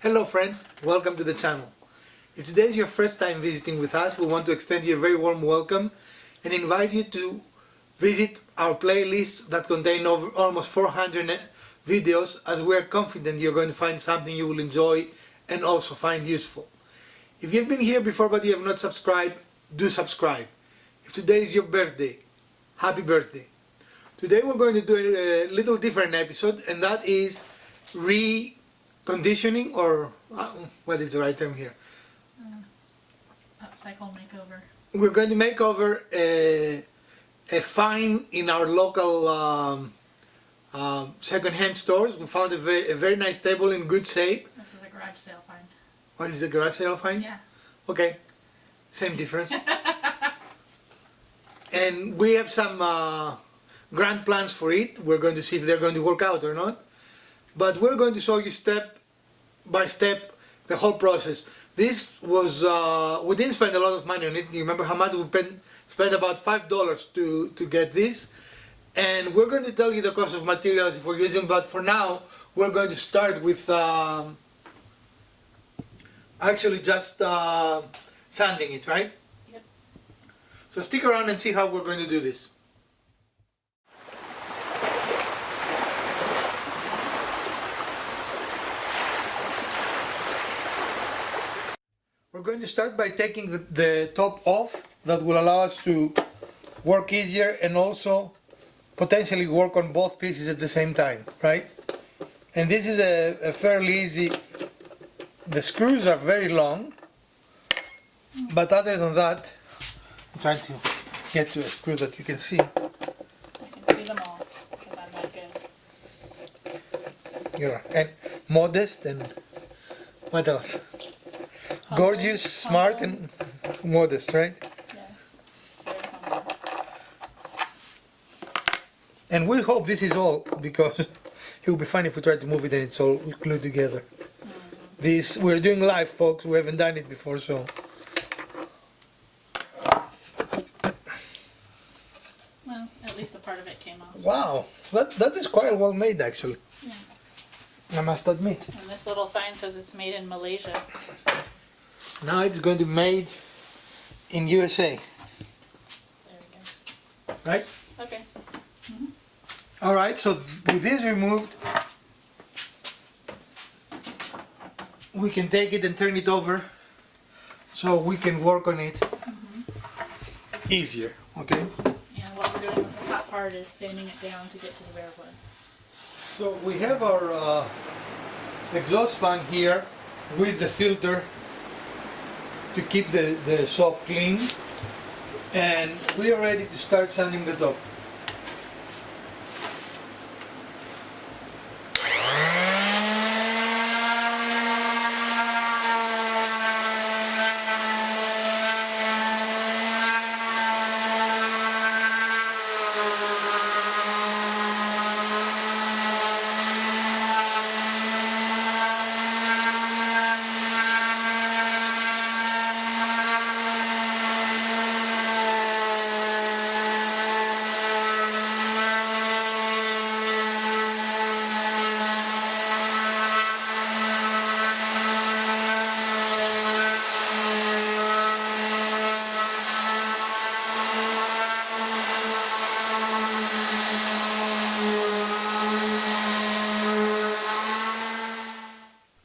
Hello friends, welcome to the channel. If today is your first time visiting with us, we want to extend you a very warm welcome and invite you to visit our playlist that contain over almost 400 videos, as we are confident you're going to find something you will enjoy and also find useful. If you've been here before but you have not subscribed, do subscribe. If today is your birthday, happy birthday. Today we're going to do a little different episode, and that is reconditioning, or what is the right term here? Upcycle makeover. We're going to make over a find in our local second-hand stores. We found a very nice table in good shape. This is a garage sale find. What is the garage sale find? Yeah. Okay, same difference. And we have some grand plans for it. We're going to see if they're going to work out or not. But we're going to show you step by step the whole process. This was, we didn't spend a lot of money on it. You remember how much we spent about $5 to get this. And we're going to tell you the cost of materials if we're using, but for now we're going to start with actually just sanding it, right? Yep. So stick around and see how we're going to do this. We're going to start by taking the top off. That will allow us to work easier and also potentially work on both pieces at the same time, right? And this is a fairly easy. The screws are very long, but other than that, I'm trying to get to a screw that you can see. I can see them all because I'm that good. You're modest and what else? Gorgeous, smart, and modest, right? Yes. Very humble. And we hope this is all, because it would be funny if we try to move it and it's all glued together. This, we're doing live, folks. We haven't done it before, so. Well, at least a part of it came off. Wow, that is quite well made, actually. Yeah. I must admit. And this little sign says it's made in Malaysia. Now it's going to be made in USA, There we go. right? Okay. All right, so with this removed, we can take it and turn it over so we can work on it easier, okay? And what we're doing with the top part is sanding it down to get to the bare wood. So we have our exhaust fan here with the filter to keep the shop clean, and we are ready to start sanding the top.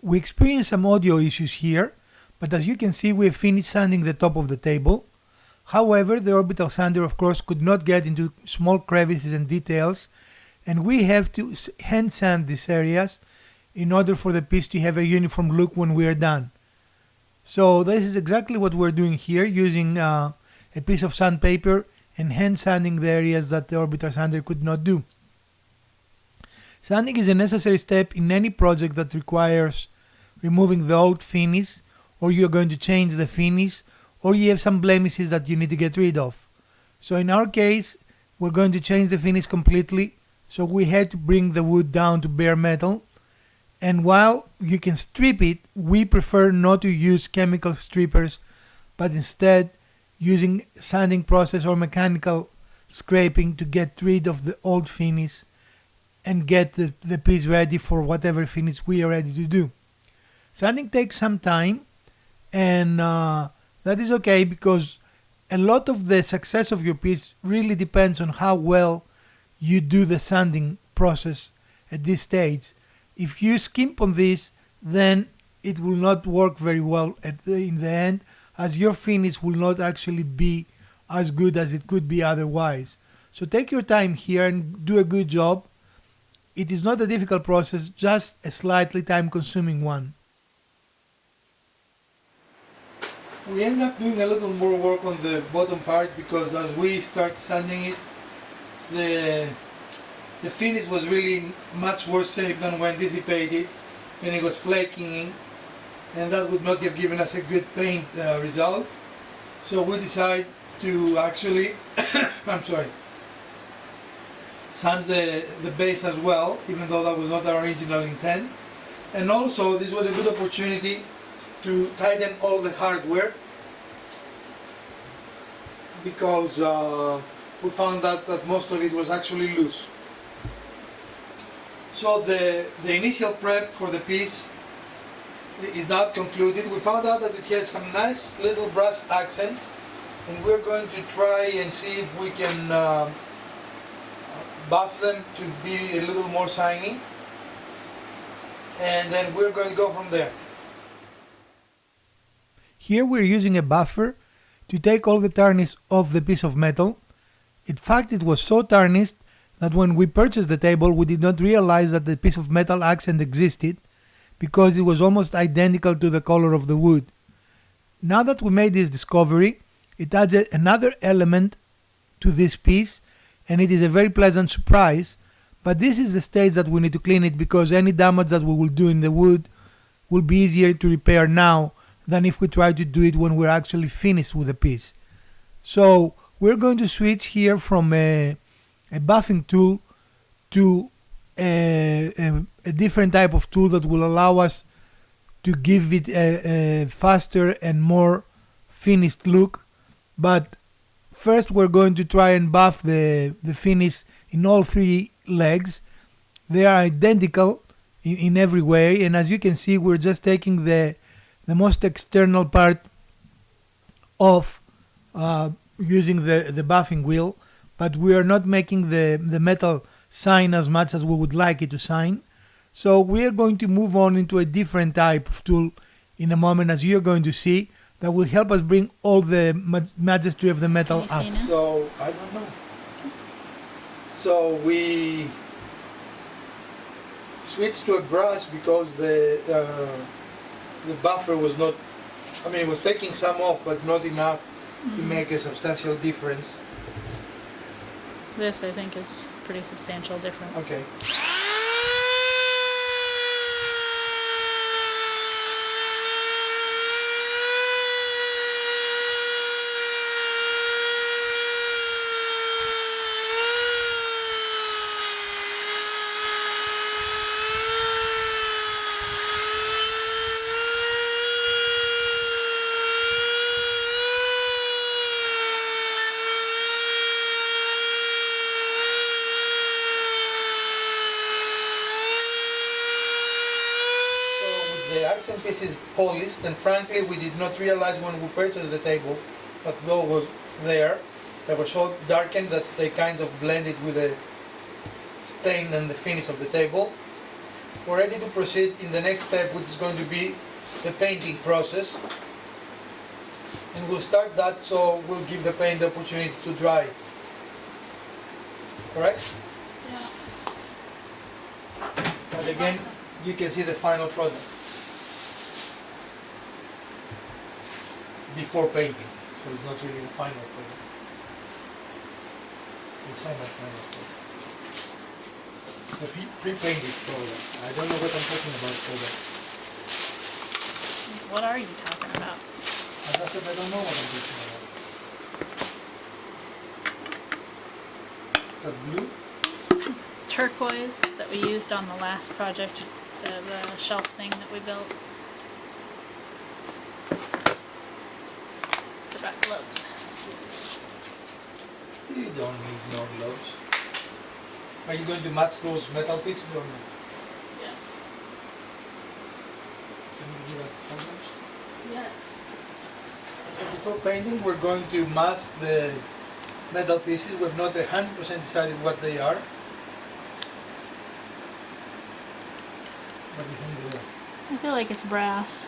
We experienced some audio issues here, but as you can see, we have finished sanding the top of the table. However, the orbital sander, of course, could not get into small crevices and details, and we have to hand sand these areas in order for the piece to have a uniform look when we are done. So this is exactly what we're doing here, using a piece of sandpaper and hand sanding the areas that the orbital sander could not do. Sanding is a necessary step in any project that requires removing the old finish, or you're going to change the finish, or you have some blemishes that you need to get rid of. So in our case, we're going to change the finish completely, so we had to bring the wood down to bare metal. And while you can strip it, we prefer not to use chemical strippers, but instead using sanding process or mechanical scraping to get rid of the old finish and get the piece ready for whatever finish we are ready to do. Sanding takes some time, and that is okay because a lot of the success of your piece really depends on how well you do the sanding process at this stage. If you skimp on this, then it will not work very well in the end, as your finish will not actually be as good as it could be otherwise. So take your time here and do a good job. It is not a difficult process, just a slightly time consuming one. We end up doing a little more work on the bottom part because as we start sanding it, the finish was really much worse shape than we anticipated, and it was flaking, and that would not have given us a good paint result. So we decided to actually sand the base as well, even though that was not our original intent. And also this was a good opportunity to tighten all the hardware, because we found out that most of it was actually loose. So the initial prep for the piece is not concluded. We found out that it has some nice little brass accents, and we're going to try and see if we can buff them to be a little more shiny, and then we're going to go from there. Here we're using a buffer to take all the tarnish off the piece of metal. In fact, it was so tarnished that when we purchased the table we did not realize that the piece of metal accent existed, because it was almost identical to the color of the wood. Now that we made this discovery, it adds another element to this piece, and it is a very pleasant surprise. But this is the stage that we need to clean it, because any damage that we will do in the wood will be easier to repair now than if we try to do it when we're actually finished with the piece. So we're going to switch here from a buffing tool to a different type of tool that will allow us to give it a faster and more finished look. But first we're going to try and buff the finish in all three legs. They are identical in every way, and as you can see, we're just taking the most external part off using the buffing wheel, but we are not making the metal shine as much as we would like it to shine. So we are going to move on into a different type of tool in a moment, as you're going to see, that will help us bring all the majesty of the metal up. So I don't know. So we switched to a brush because the buffer was not, I mean, it was taking some off, but not enough to make a substantial difference. This, I think, is pretty substantial difference. Okay. The accent piece is polished, and frankly we did not realize when we purchased the table that though was there, they were so darkened that they kind of blended with the stain and the finish of the table. We're ready to proceed in the next step, which is going to be the painting process, and we'll start that, so we'll give the paint the opportunity to dry. Correct? Yeah. But again, you can see the final product before painting, so it's not really the final product. It's the semi-final product. The pre-painted product. I don't know what I'm talking about product. What are you talking about? As I said, I don't know what I'm talking about. Is that blue? It's turquoise that we used on the last project, the shelf thing that we built. Forgot gloves. Excuse me. You don't need no gloves. Are you going to mask those metal pieces or not? Yes. you do that sometimes? Yes. So before painting, we're going to mask the metal pieces. We've not 100% decided what they are. What do you think they are? I feel like it's brass.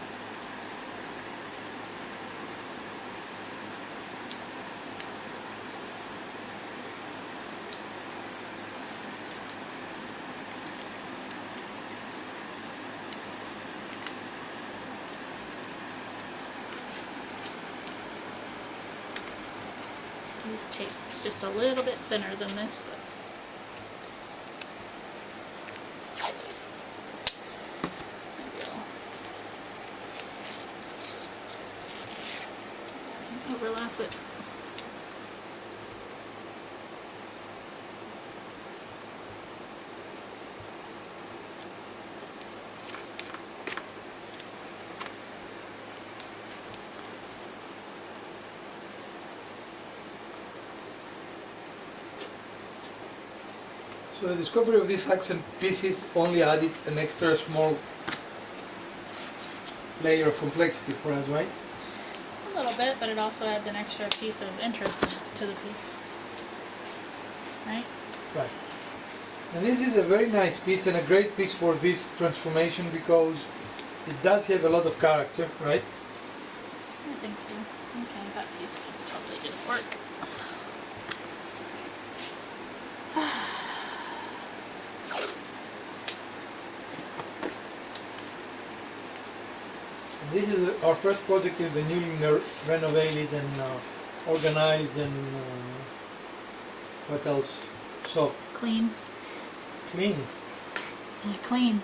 Use tape. It's just a little bit thinner than this, but overlap it. So the discovery of these accent pieces only added an extra small layer of complexity for us, right? A little bit, but it also adds an extra piece of interest to the piece. Right? Right. And this is a very nice piece and a great piece for this transformation because it does have a lot of character, right? I think so. Okay, that piece just totally didn't work. This is our first project in the newly renovated and organized and what else? Shop. Clean. Clean. Yeah, clean.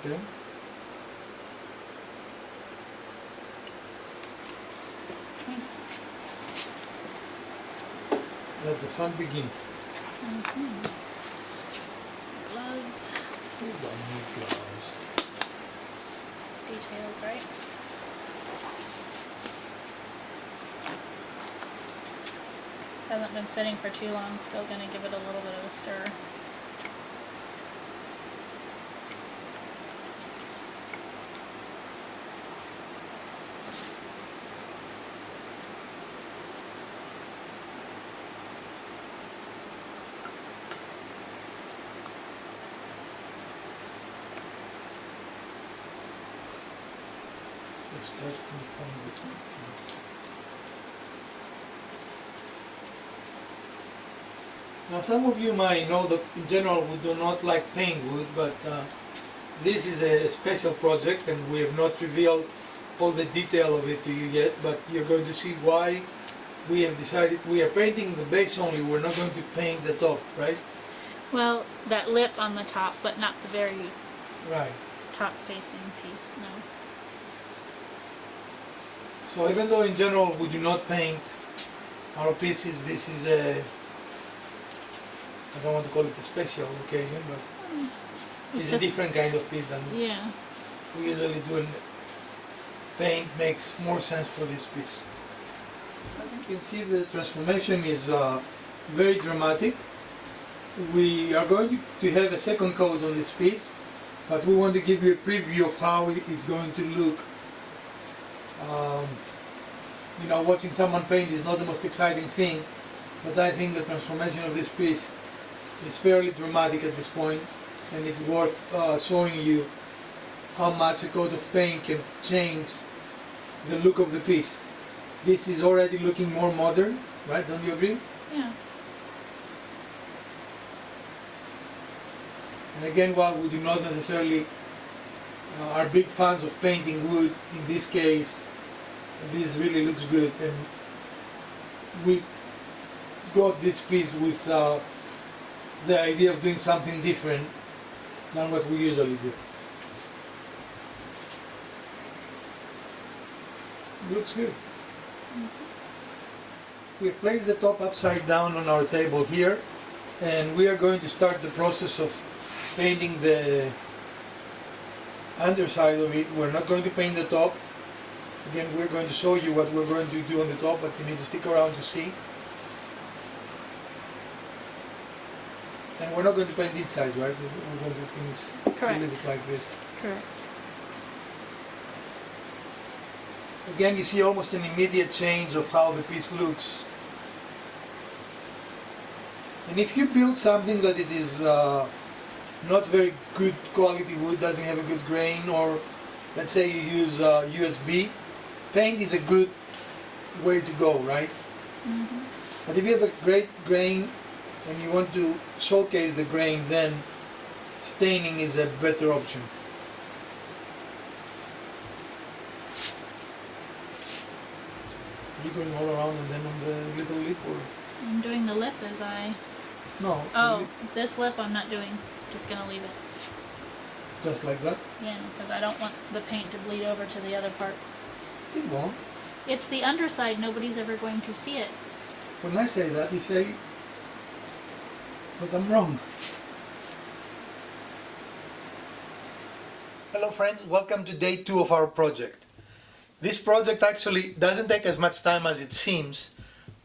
Okay. Let the fun begin. Mm-hmm. Some gloves. We don't need gloves. Details, right? This hasn't been sitting for too long. Still gonna give it a little bit of a stir. So start from the point that now some of you might know that in general we do not like paint wood, but this is a special project and we have not revealed all the detail of it to you yet, but you're going to see why we have decided we are painting the base only, we're not going to paint the top, right? Well, that lip on the top, but not the very Right. top facing piece, no. So even though in general we do not paint our pieces, this is a, I don't want to call it a special occasion, but it's a just- different kind of piece than Yeah. we usually do, and paint makes more sense for this piece. As you can see, the transformation is very dramatic. We are going to have a second coat on this piece, but we want to give you a preview of how it's going to look. You know, watching someone paint is not the most exciting thing, but I think the transformation of this piece is fairly dramatic at this point, and it's worth showing you how much a coat of paint can change the look of the piece. This is already looking more modern, right? Don't you agree? Yeah. And again, while we do not necessarily are big fans of painting wood, in this case, this really looks good, and we got this piece with the idea of doing something different than what we usually do. Looks good. We've placed the top upside down on our table here, and we are going to start the process of painting the underside of it. We're not going to paint the top. Again, we're going to show you what we're going to do on the top, but you need to stick around to see. And we're not going to paint inside, right? We're going to finish Correct. to leave it like this. Correct. Again, you see almost an immediate change of how the piece looks. And if you build something that it is not very good quality wood, doesn't have a good grain, or let's say you use USB, paint is a good way to go, right? But if you have a great grain and you want to showcase the grain, then staining is a better option. Are you going all around and then on the little lip, or? I'm doing the lip as I... No. Oh, this lip I'm not doing. Just gonna leave it. Just like that? Yeah, because I don't want the paint to bleed over to the other part. It won't. It's the underside. Nobody's ever going to see it. When I say that, you say, but I'm wrong. Hello friends, welcome to day 2 of our project. This project actually doesn't take as much time as it seems,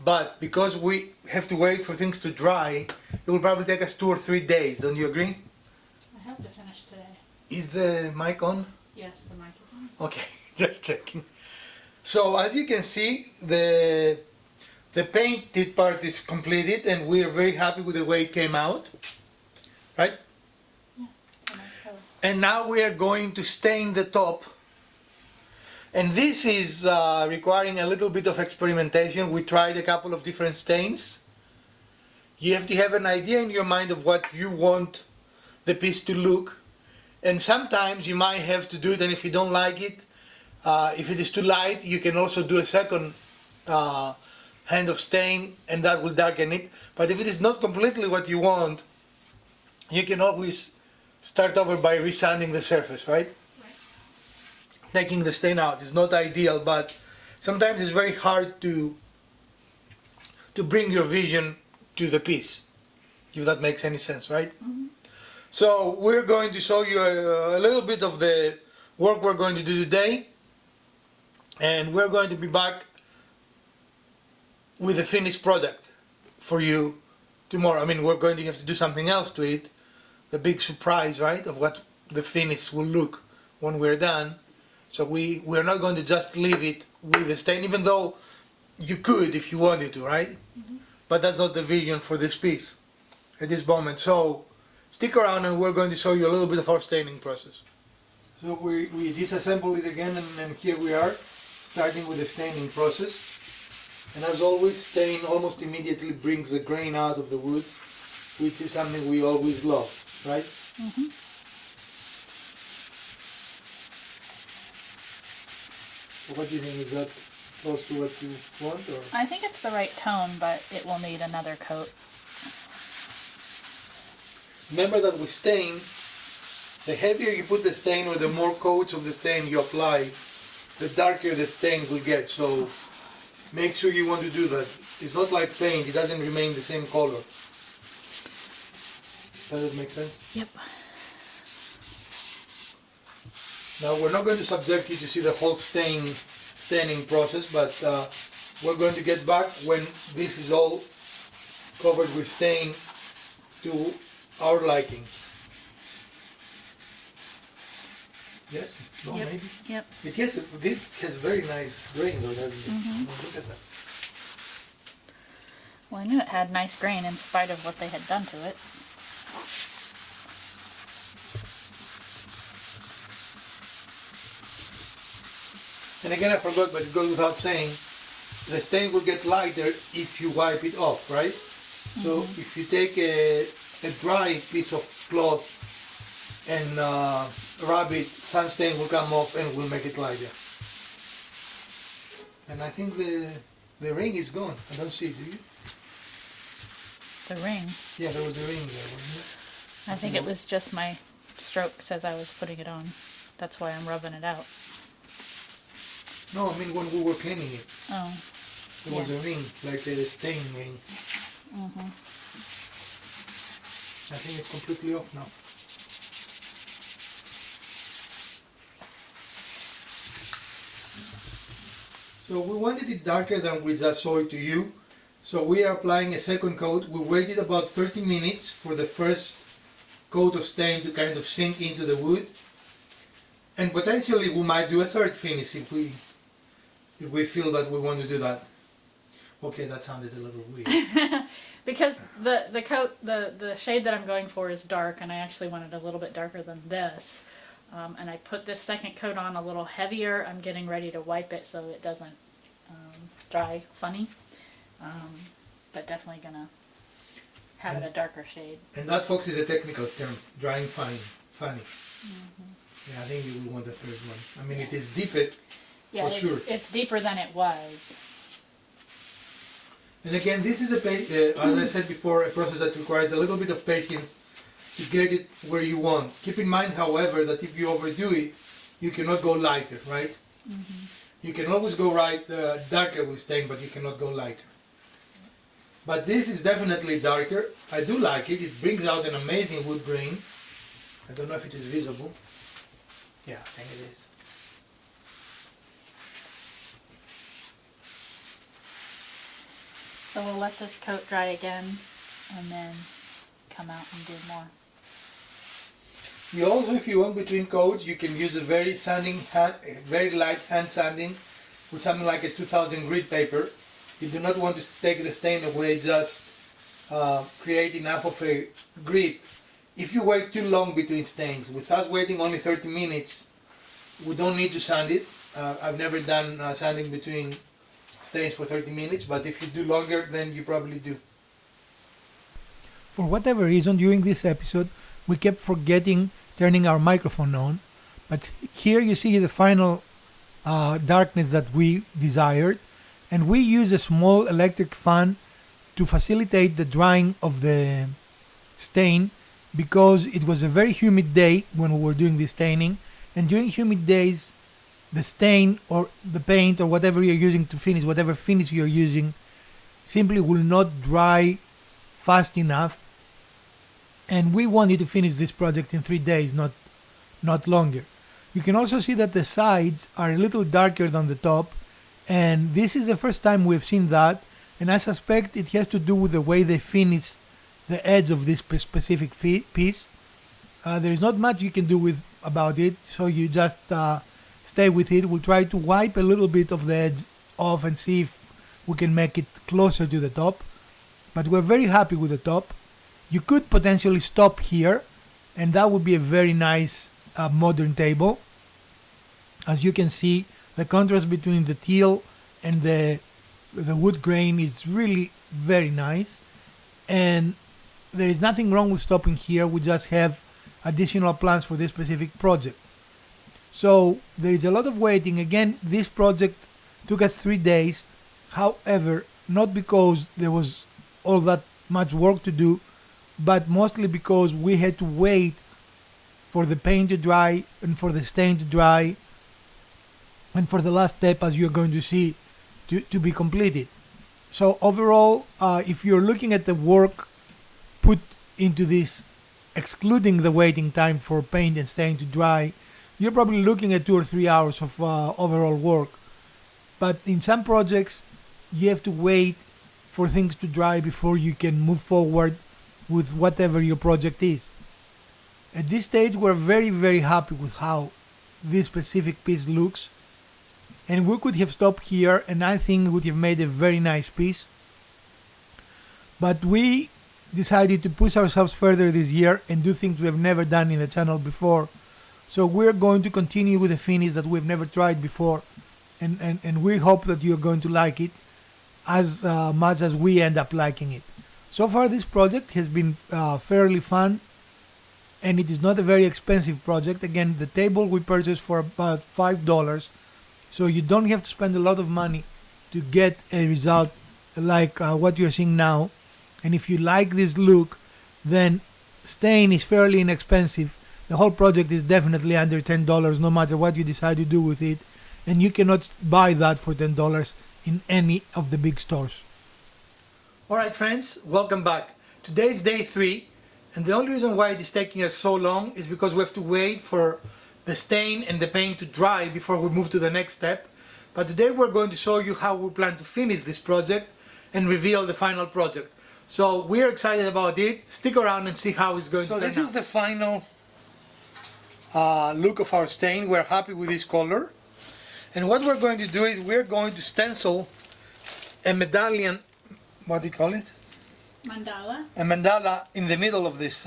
but because we have to wait for things to dry, it will probably take us 2 or 3 days, don't you agree? I have to finish today. Is the mic on? Yes, the mic is on. Okay, just checking. So as you can see, the painted part is completed and we are very happy with the way it came out, right? Yeah, it's a nice color. And now we are going to stain the top. And this is requiring a little bit of experimentation. We tried a couple of different stains. You have to have an idea in your mind of what you want the piece to look. And sometimes you might have to do it, and if you don't like it, if it is too light, you can also do a second hand of stain and that will darken it. But if it is not completely what you want, you can always start over by resanding the surface, right? Taking the stain out is not ideal, but sometimes it's very hard to bring your vision to the piece, if that makes any sense, right? So we're going to show you a little bit of the work we're going to do today, and we're going to be back with a finished product for you tomorrow. I mean, we're going to have to do something else to it, the big surprise, right, of what the finish will look when we're done. So we're not going to just leave it with the stain, even though you could if you wanted to, right? But that's not the vision for this piece at this moment. So stick around and we're going to show you a little bit of our staining process. So we disassemble it again, and here we are, starting with the staining process. And as always, stain almost immediately brings the grain out of the wood, which is something we always love, right? What do you think? Is that close to what you want? Or? I think it's the right tone, but it will need another coat. Remember that with stain, the heavier you put the stain or the more coats of the stain you apply, the darker the stain will get. So make sure you want to do that. It's not like paint, it doesn't remain the same color. Does that make sense? Yep. Now we're not going to subject you to see the whole staining process, but we're going to get back when this is all covered with stain to our liking. Yes? No, Yep. maybe? Yep. This has very nice grain though, doesn't it? Look at that. Well, I knew it had nice grain in spite of what they had done to it. And again, I forgot, but it goes without saying, the stain will get lighter if you wipe it off, right? So if you take a dry piece of cloth and rub it, some stain will come off and will make it lighter. And I think the ring is gone. I don't see it, do you? The ring. Yeah, there was a ring there, wasn't it? I think it was just my strokes as I was putting it on. That's why I'm rubbing it out. No, I mean when we were cleaning it. Oh. There was a ring, like a stain ring. Mm-hmm. I think it's completely off now. So we wanted it darker than we just saw it to you. So we are applying a second coat. We waited about 30 minutes for the first coat of stain to kind of sink into the wood. And potentially we might do a third finish if we feel that we want to do that. Okay, that sounded a little weird. Because the coat, the shade that I'm going for is dark, and I actually wanted a little bit darker than this. And I put this second coat on a little heavier. I'm getting ready to wipe it so it doesn't dry funny. But definitely gonna have it a darker shade. And that, folks, is a technical term, drying funny. Yeah, I think you will want a third one. I mean, it is deeper, for sure. It's deeper than it was. And again, this is as I said before, a process that requires a little bit of patience to get it where you want. Keep in mind, however, that if you overdo it, you cannot go lighter, right? You can always go darker with stain, but you cannot go lighter. But this is definitely darker. I do like it. It brings out an amazing wood grain. I don't know if it is visible. Yeah, I think it is. So we'll let this coat dry again and then come out and do more. You also, if you want between coats, you can use a very light hand sanding with something like a 2000 grit paper. You do not want to take the stain away, just create enough of a grip. If you wait too long between stains, with us waiting only 30 minutes, we don't need to sand it. I've never done sanding between stains for 30 minutes, but if you do longer, then you probably do. For whatever reason, during this episode, we kept forgetting turning our microphone on, but here you see the final darkness that we desired, and we use a small electric fan to facilitate the drying of the stain, because it was a very humid day when we were doing the staining, and during humid days the stain or the paint or whatever you're using to finish, whatever finish you're using, simply will not dry fast enough, and we wanted to finish this project in 3 days, not longer. You can also see that the sides are a little darker than the top, and this is the first time we've seen that, and I suspect it has to do with the way they finish the edge of this specific piece. There is not much you can do about it, so you just stay with it. We'll try to wipe a little bit of the edge off and see if we can make it closer to the top, but we're very happy with the top. You could potentially stop here, and that would be a very nice modern table. As you can see, the contrast between the teal and the wood grain is really very nice, and there is nothing wrong with stopping here. We just have additional plans for this specific project. So there is a lot of waiting. Again, this project took us 3 days. However, not because there was all that much work to do, but mostly because we had to wait for the paint to dry and for the stain to dry and for the last step, as you're going to see, to be completed. So overall, if you're looking at the work put into this, excluding the waiting time for paint and stain to dry, you're probably looking at 2 or 3 hours of overall work. But in some projects, you have to wait for things to dry before you can move forward with whatever your project is. At this stage, we're very, very happy with how this specific piece looks, and we could have stopped here, and I think would have made a very nice piece. But we decided to push ourselves further this year and do things we have never done in the channel before. So we're going to continue with a finish that we've never tried before, and we hope that you're going to like it as much as we end up liking it. So far, this project has been fairly fun, and it is not a very expensive project. Again, the table we purchased for about $5, so you don't have to spend a lot of money to get a result like what you're seeing now. And if you like this look, then stain is fairly inexpensive. The whole project is definitely under $10, no matter what you decide to do with it. and you cannot buy that for $10 in any of the big stores. Alright friends, welcome back. Today is day 3, and the only reason why it is taking us so long is because we have to wait for the stain and the paint to dry before we move to the next step. But today we're going to show you how we plan to finish this project and reveal the final project. So we're excited about it. Stick around and see how it's going to turn out. So this is the final look of our stain. We're happy with this color. And what we're going to do is we're going to stencil a medallion, what do you call it? Mandala. A mandala in the middle of this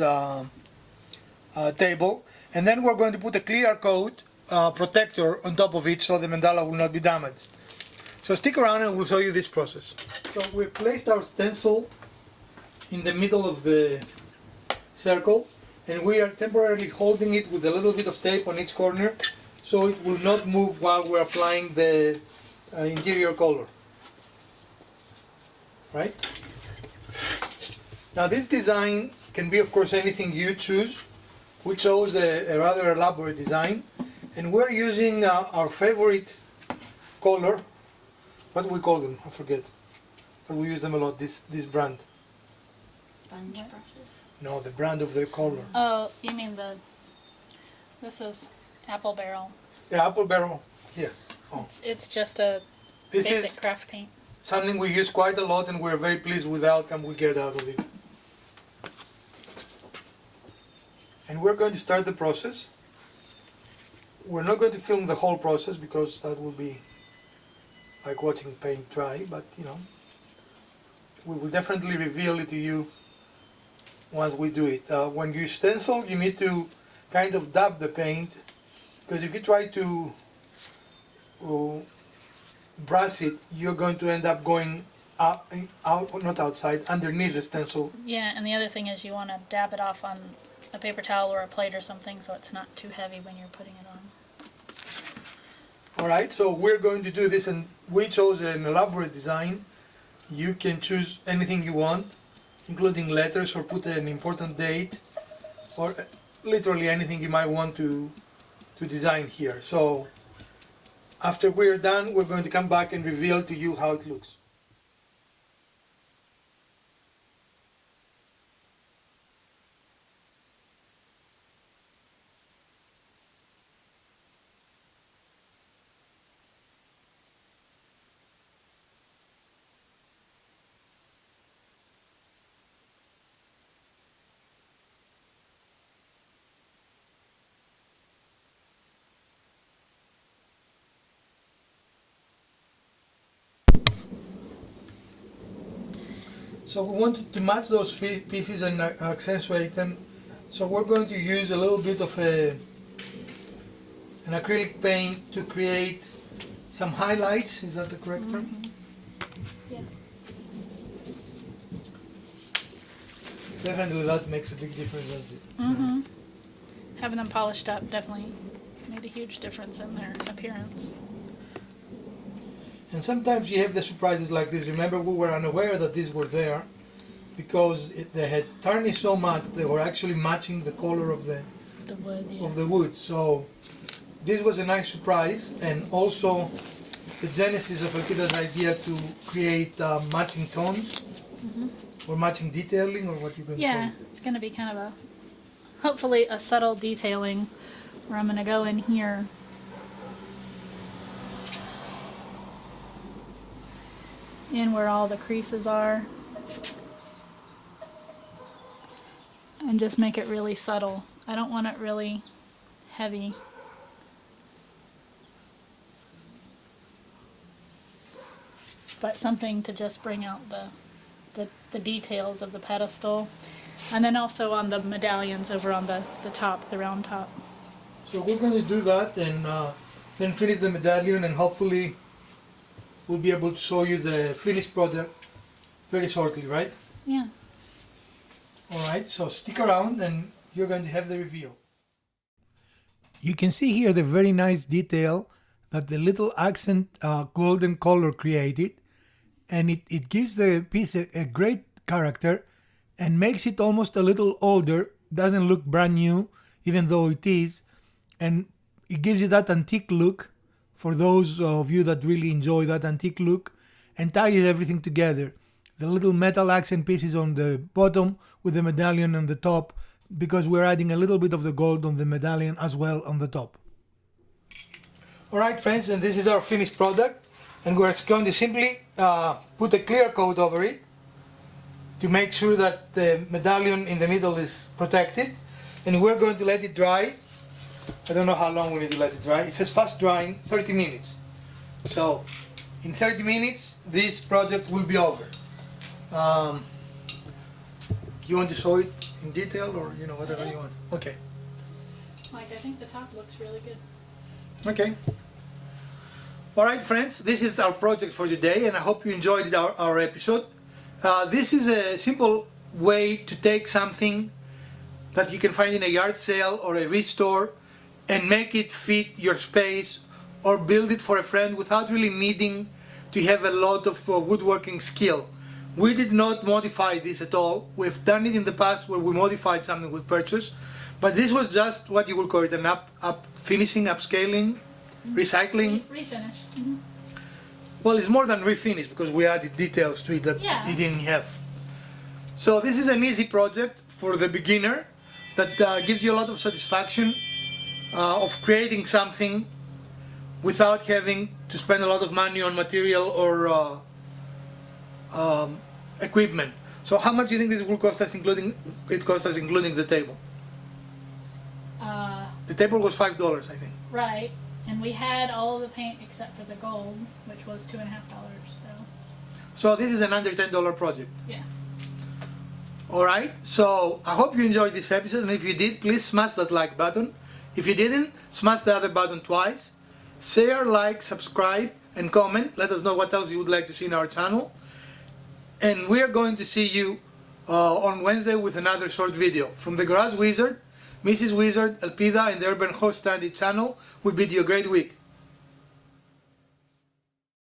table. And then we're going to put a clear coat protector on top of it so the mandala will not be damaged. So stick around and we'll show you this process. So we've placed our stencil in the middle of the circle, and we are temporarily holding it with a little bit of tape on each corner so it will not move while we're applying the interior color. Right? Now this design can be of course anything you choose. We chose a rather elaborate design, and we're using our favorite color. What do we call them? I forget. But we use them a lot, this brand. Sponge brushes. No, the brand of the color. Oh, you mean this is Apple Barrel. Yeah, Apple Barrel. Here. Oh. It's just a This basic is craft paint. something we use quite a lot, and we're very pleased with the outcome we get out of it. And we're going to start the process. We're not going to film the whole process because that will be like watching paint dry, but you know, we will definitely reveal it to you once we do it. When you stencil, you need to kind of dab the paint, because if you try to brush it, you're going to end up going out, not outside, underneath the stencil. Yeah, and the other thing is you want to dab it off on a paper towel or a plate or something so it's not too heavy when you're putting it on. Alright, so we're going to do this, and we chose an elaborate design. You can choose anything you want, including letters, or put an important date, or literally anything you might want to design here. So after we're done, we're going to come back and reveal to you how it looks. So we want to match those pieces and accentuate them. So we're going to use a little bit of an acrylic paint to create some highlights. Is that the correct term? Yeah. Definitely that makes a big difference, doesn't it? Mm-hmm. Having them polished up definitely made a huge difference in their appearance. And sometimes you have the surprises like this. Remember, we were unaware that these were there because they had tarnished so much they were actually matching the color of the wood. Yeah. of the wood. So this was a nice surprise, and also the genesis of Elpida's idea to create matching tones or matching detailing, or what you're going to call Yeah, it. it's going to be kind of hopefully a subtle detailing where I'm going to go in here in where all the creases are and just make it really subtle. I don't want it really heavy. But something to just bring out the details of the pedestal. And then also on the medallions over on the top, the round top. So we're going to do that, and then finish the medallion, and hopefully we'll be able to show you the finished product very shortly, right? Yeah. Alright, so stick around and you're going to have the reveal. You can see here the very nice detail that the little accent golden color created, and it gives the piece a great character and makes it almost a little older. Doesn't look brand new, even though it is, and it gives you that antique look for those of you that really enjoy that antique look, and ties everything together. The little metal accent pieces on the bottom with the medallion on the top, because we're adding a little bit of the gold on the medallion as well on the top. Alright friends, and this is our finished product, and we're going to simply put a clear coat over it to make sure that the medallion in the middle is protected, and we're going to let it dry. I don't know how long we need to let it dry. It says fast drying 30 minutes. So in 30 minutes this project will be over. You want to show it in detail, or whatever you want? Okay. Like, I think the top looks really good. Okay. Alright friends, this is our project for today, and I hope you enjoyed our episode. This is a simple way to take something that you can find in a yard sale or a restore and make it fit your space, or build it for a friend without really needing to have a lot of woodworking skill. We did not modify this at all. We've done it in the past where we modified something with purchase, but this was just what you would call it, an finishing, upscaling, recycling. Refinish. Well, it's more than refinish because we added details to it that it didn't have. So this is an easy project for the beginner that gives you a lot of satisfaction of creating something without having to spend a lot of money on material or equipment. So how much do you think this will cost us, including the table? The table was $5, I think. Right, and we had all of the paint except for the gold, which was $2.50. So this is an under $10 project. Yeah. Alright, so I hope you enjoyed this episode, and if you did, please smash that like button. If you didn't, smash the other button twice. Share, like, subscribe, and comment. Let us know what else you would like to see in our channel. And we are going to see you on Wednesday with another short video. From the Garage Wizard, Mrs. Wizard, Elpida, and the Urban Host Standy channel, we bid you a great week.